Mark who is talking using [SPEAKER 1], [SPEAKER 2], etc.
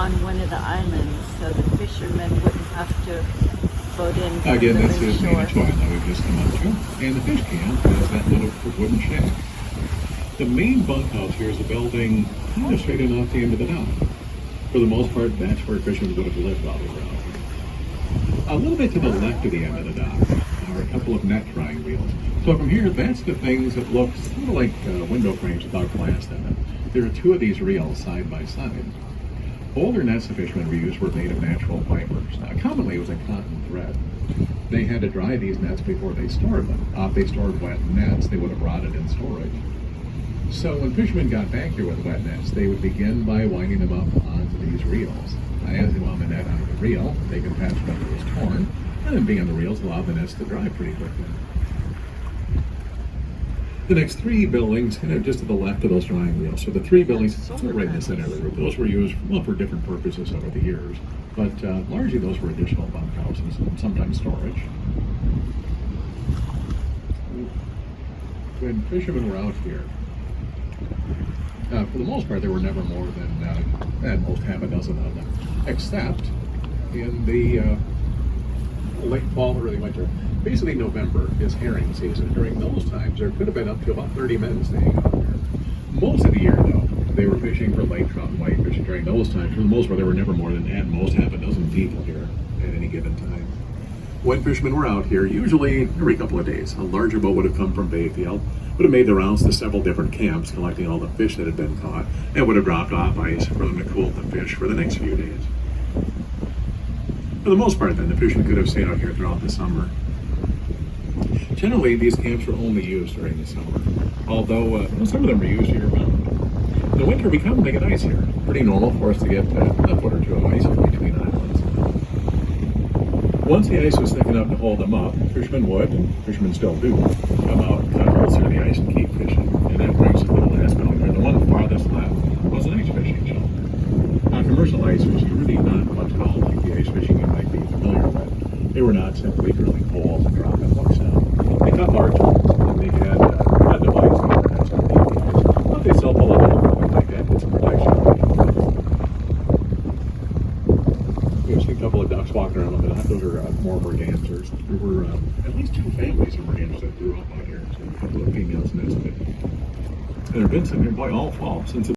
[SPEAKER 1] on one of the islands so the fishermen wouldn't have to boat in from
[SPEAKER 2] Again,
[SPEAKER 1] the
[SPEAKER 2] this is
[SPEAKER 1] shore.
[SPEAKER 2] Manitowoc that we've just come up to. And the fish camp is that little wooden shack. The main bunkhouse here is a building kind of straight in off the end of the dock. For the most part, that's where fishermen would have lived while they were out here. A little bit to the left of the end of the dock are a couple of net drying reels. So from here, that's the things that look sort of like window frames without glass in them. There are two of these reels side by side. Older nets the fishermen reused were made of natural fibers. Commonly, it was a cotton thread. They had to dry these nets before they stored them. If they stored wet nets, they would have rotted in storage. So when fishermen got back here with wet nets, they would begin by winding them up onto these reels. As they wound the net onto the reel, they could patch it up if it was torn, and then being on the reels allowed the nets to dry pretty quickly. The next three buildings, just to the left of those drying reels. So the three buildings, sort of right in the center of the room, those were used for different purposes over the years. But largely those were additional bunkhouses and sometimes storage. When fishermen were out here, for the most part, there were never more than at most half a dozen of them, except in the late fall, early winter. Basically, November is herring season. During those times, there could have been up to about 30 men staying out here. Most of the year, though, they were fishing for lake trout and whitefish. During those times, for the most part, there were never more than at most half a dozen people here at any given time. When fishermen were out here, usually every couple of days, a larger boat would have come from Bayfield, would have made the rounds to several different camps, collecting all the fish that had been caught, and would have dropped off ice for them to cool the fish for the next few days. For the most part, then, the fishermen could have stayed out here throughout the summer. Generally, these camps were only used during the summer, although some of them were used year-round. In the winter, we commonly get ice here. Pretty normal for us to get a foot or two of ice in between islands. Once the ice was thick enough to hold them up, fishermen would, and fishermen still do, come out and cut holes through the ice and keep fishing. And that brings us to the last building here. The one farthest left was an ice fishing shelter. Commercial ice was really not what's called like the ice fishing you might be familiar with. They were not simply drilling holes and dropping hooks down. They cut large holes, and they had a device that's going to keep the ice. But they still pull a little bit like that. It's a protection. We've seen a couple of ducks walking around on the dock. Those are more mergansers. There were at least two families of mergansers that grew up out here. So a couple of females nested. And there have been some here, boy, all fall since